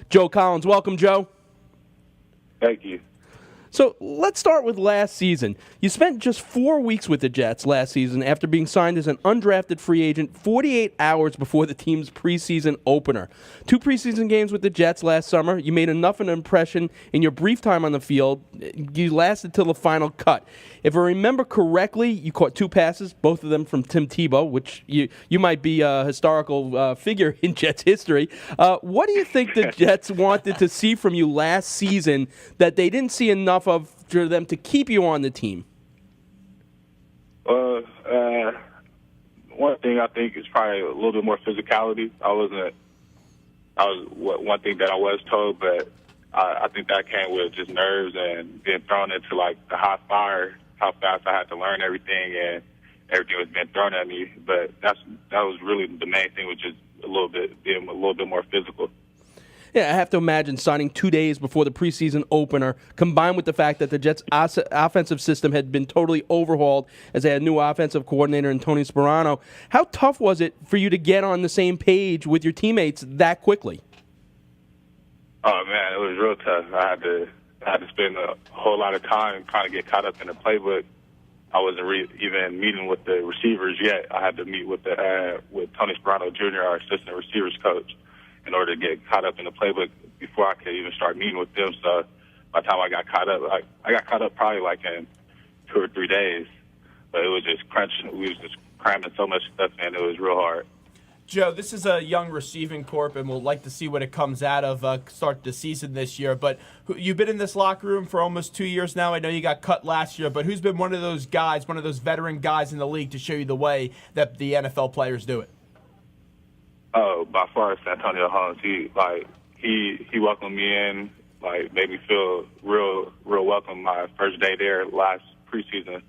Joe Collins. Welcome, Joe. Thank you. So let's start with last season. You spent just 4 weeks with the Jets last season after being signed as an undrafted free agent 48 hours before the team's preseason opener. 2 preseason games with the Jets last summer. You made enough of an impression in your brief time on the field. You lasted till the final cut. If I remember correctly, you caught 2 passes, both of them from Tim Tebow, which you might be a historical figure in Jets history. What do you think the Jets wanted to see from you last season that they didn't see enough of for them to keep you on the team? One thing I think is probably a little bit more physicality. One thing that I was told, but I think that came with just nerves and being thrown into like the hot fire, how fast I had to learn everything, and everything was being thrown at me. But that was really the main thing, which is being a little bit more physical. Yeah, I have to imagine signing 2 days before the preseason opener, combined with the fact that the Jets' offensive system had been totally overhauled as they had a new offensive coordinator in Tony Sparano. How tough was it for you to get on the same page with your teammates that quickly? Oh man, it was real tough. I had to spend a whole lot of time trying to get caught up in the playbook. I wasn't even meeting with the receivers yet. I had to meet with Tony Sparano Jr., our assistant receivers coach, in order to get caught up in the playbook before I could even start meeting with them. So by the time I got caught up, I got caught up probably like in 2 or 3 days. But it was just crunching. We was just cramming so much stuff in. It was real hard. Joe, this is a young receiving corp, and we'll like to see what it comes out of start the season this year. But you've been in this locker room for almost 2 years now. I know you got cut last year, but who's been one of those guys, one of those veteran guys in the league to show you the way that the NFL players do it? Oh, by far it's Antonio Holmes. He welcomed me in, like made me feel real welcome my first day there last preseason.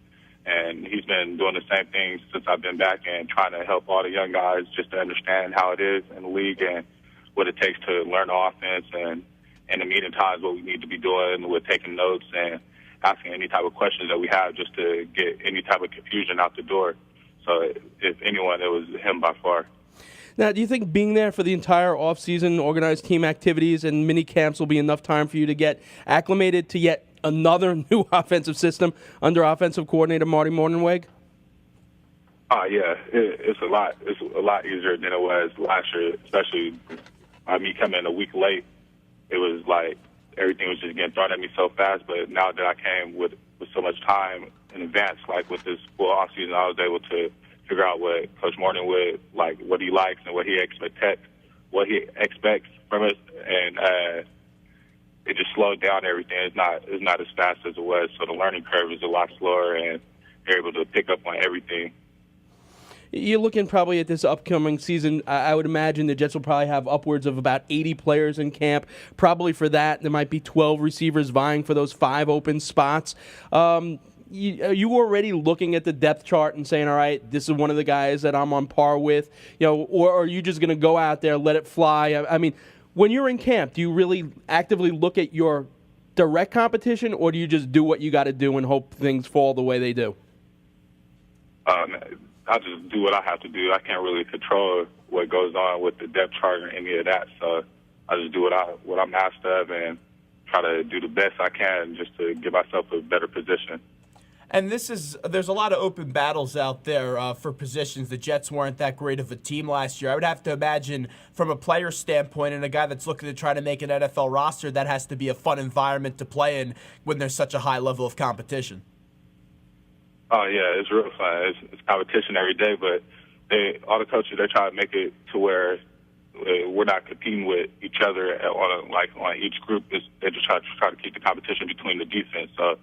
And he's been doing the same thing since I've been back and trying to help all the young guys just to understand how it is in the league and what it takes to learn the offense, and in the meeting times what we need to be doing with taking notes and asking any type of questions that we have just to get any type of confusion out the door. So if anyone, it was him by far. Now, do you think being there for the entire offseason, organized team activities, and mini camps will be enough time for you to get acclimated to yet another new offensive system under offensive coordinator Marty Mornhinweg? Yeah, it's a lot easier than it was last year, especially by me coming a week late. It was like everything was just getting thrown at me so fast. But now that I came with so much time in advance, like with this full offseason, I was able to figure out what Coach Morton would like, what he likes and what he expects from us, and it just slowed down everything. It's not as fast as it was, so the learning curve is a lot slower, and they're able to pick up on everything. You're looking probably at this upcoming season. I would imagine the Jets will probably have upwards of about 80 players in camp. Probably for that, there might be 12 receivers vying for those 5 open spots. Are you already looking at the depth chart and saying, all right, this is one of the guys that I'm on par with, or are you just going to go out there, let it fly? I mean, when you're in camp, do you really actively look at your direct competition, or do you just do what you got to do and hope things fall the way they do? I just do what I have to do. I can't really control what goes on with the depth chart or any of that, so I just do what I'm asked of and try to do the best I can just to give myself a better position. And there's a lot of open battles out there for positions. The Jets weren't that great of a team last year. I would have to imagine from a player standpoint and a guy that's looking to try to make an NFL roster, that has to be a fun environment to play in when there's such a high level of competition. Oh, yeah, it's real fun. It's competition every day, but all the coaches, they try to make it to where we're not competing with each other on each group. They just try to keep the competition between the defense. So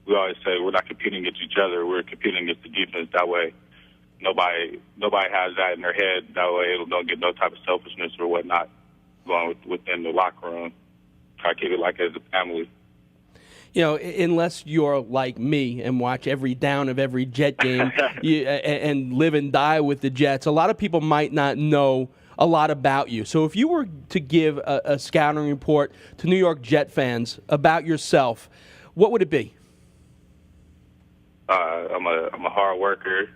we always say we're not competing against each other. We're competing against the defense. That way, nobody has that in their head. That way, it don't get no type of selfishness or whatnot going within the locker room. Try to keep it like as a family. Unless you're like me and watch every down of every Jet game and live and die with the Jets, a lot of people might not know a lot about you. So if you were to give a scouting report to New York Jet fans about yourself, what would it be? I'm a hard worker.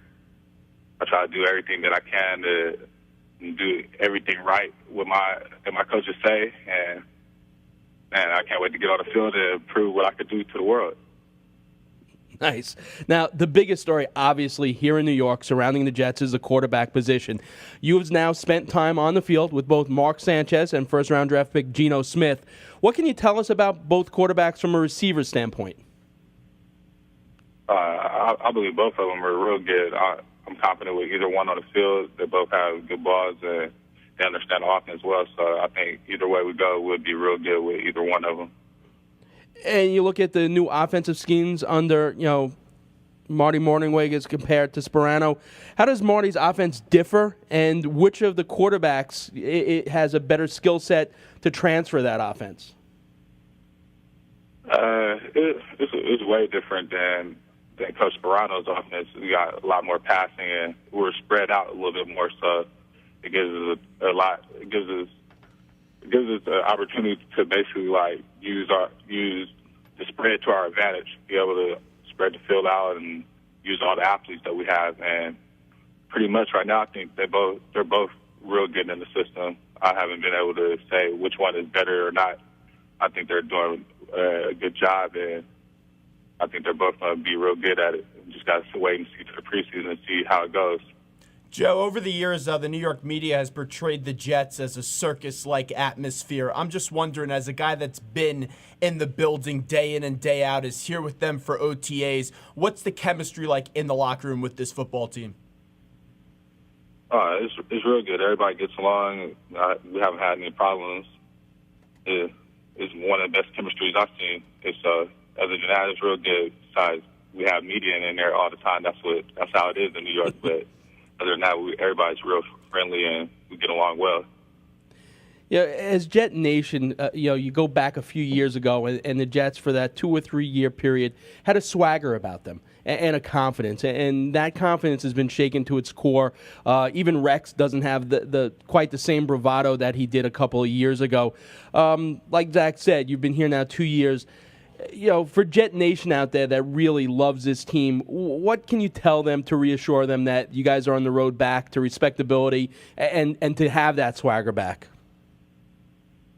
I try to do everything that I can to do everything right what my coaches say, and and I can't wait to get on the field and prove what I could do to the world. Nice. Now, the biggest story, obviously, here in New York surrounding the Jets is the quarterback position. You have now spent time on the field with both Mark Sanchez and first-round draft pick Geno Smith. What can you tell us about both quarterbacks from a receiver standpoint? I believe both of them are real good. I'm confident with either one on the field. They both have good balls, and they understand the offense well. So I think either way we go, we'll be real good with either one of them. And you look at the new offensive schemes under, Marty Mornhinweg as compared to Sperano. How does Marty's offense differ, and which of the quarterbacks it has a better skill set to transfer that offense? It's way different than Coach Sperano's offense. We got a lot more passing, and we're spread out a little bit more. So it gives us It gives us the opportunity to basically use the spread to our advantage, be able to spread the field out and use all the athletes that we have. And pretty much right now, I think they're both real good in the system. I haven't been able to say which one is better or not. I think they're doing a good job, and I think they're both going to be real good at it. We just got to wait and see to the preseason and see how it goes. Joe, over the years, the New York media has portrayed the Jets as a circus-like atmosphere. I'm just wondering, as a guy that's been in the building day in and day out, is here with them for OTAs, what's the chemistry like in the locker room with this football team? It's real good. Everybody gets along. We haven't had any problems. It's one of the best chemistries I've seen. Other than that, it's real good. Besides, we have media in there all the time. That's how it is in New York. But other than that, everybody's real friendly and we get along well. Yeah, as Jet Nation, you go back a few years ago, and the Jets for that 2 or 3 year period had a swagger about them and a confidence, and that confidence has been shaken to its core. Even Rex doesn't have the quite the same bravado that he did a couple of years ago. Like Zach said, you've been here now 2 years. For Jet Nation out there that really loves this team, what can you tell them to reassure them that you guys are on the road back to respectability and to have that swagger back?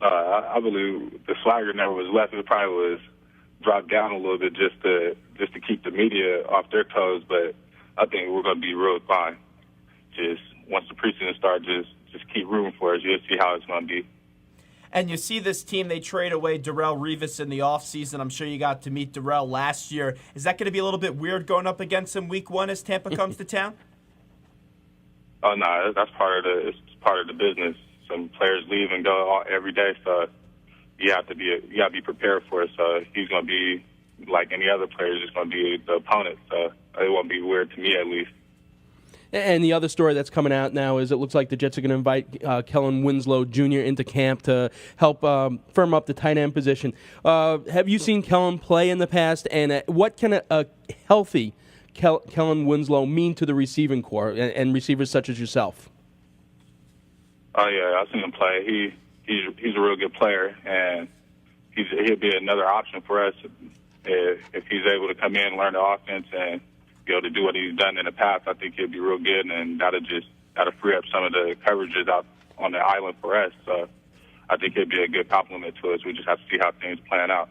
I believe the swagger never was left. It probably was dropped down a little bit just to keep the media off their toes. But I think we're going to be real fine. Just once the preseason starts, just keep rooting for us. You'll see how it's going to be. And you see this team, they trade away Darrelle Revis in the offseason. I'm sure you got to meet Darrelle last year. Is that going to be a little bit weird going up against him week 1 as Tampa comes to town? Oh, no, that's part of the business. Some players leave and go every day, so you have to be prepared for it. So he's going to be like any other player, just going to be the opponent. So it won't be weird to me, at least. And the other story that's coming out now is it looks like the Jets are going to invite Kellen Winslow Jr. into camp to help firm up the tight end position. Have you seen Kellen play in the past, and what can a healthy Kellen Winslow mean to the receiving corps and receivers such as yourself? Oh, yeah, I've seen him play. He's a real good player, and he'll be another option for us if he's able to come in and learn the offense and be able to do what he's done in the past. I think he'll be real good, and that'll free up some of the coverages out on the island for us. So I think he'll be a good compliment to us. We just have to see how things plan out.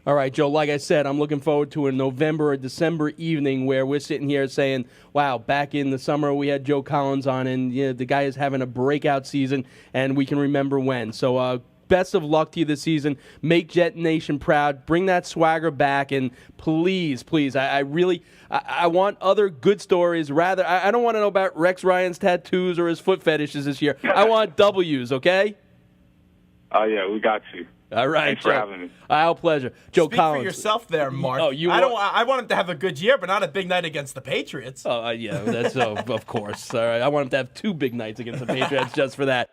All right, Joe, like I said, I'm looking forward to a November or December evening where we're sitting here saying, wow, back in the summer we had Joe Collins on, and the guy is having a breakout season, and we can remember when. So best of luck to you this season. Make Jet Nation proud. Bring that swagger back, and please, I want other good stories. Rather, I don't want to know about Rex Ryan's tattoos or his foot fetishes this year. I want W's, okay? Oh, yeah, we got you. All right, thanks for having me. Our pleasure. Joe Collins. Speak for yourself there, Mark. Oh, I want him to have a good year, but not a big night against the Patriots. Oh, yeah, that's of course. All right, I want him to have 2 big nights against the Patriots just for that.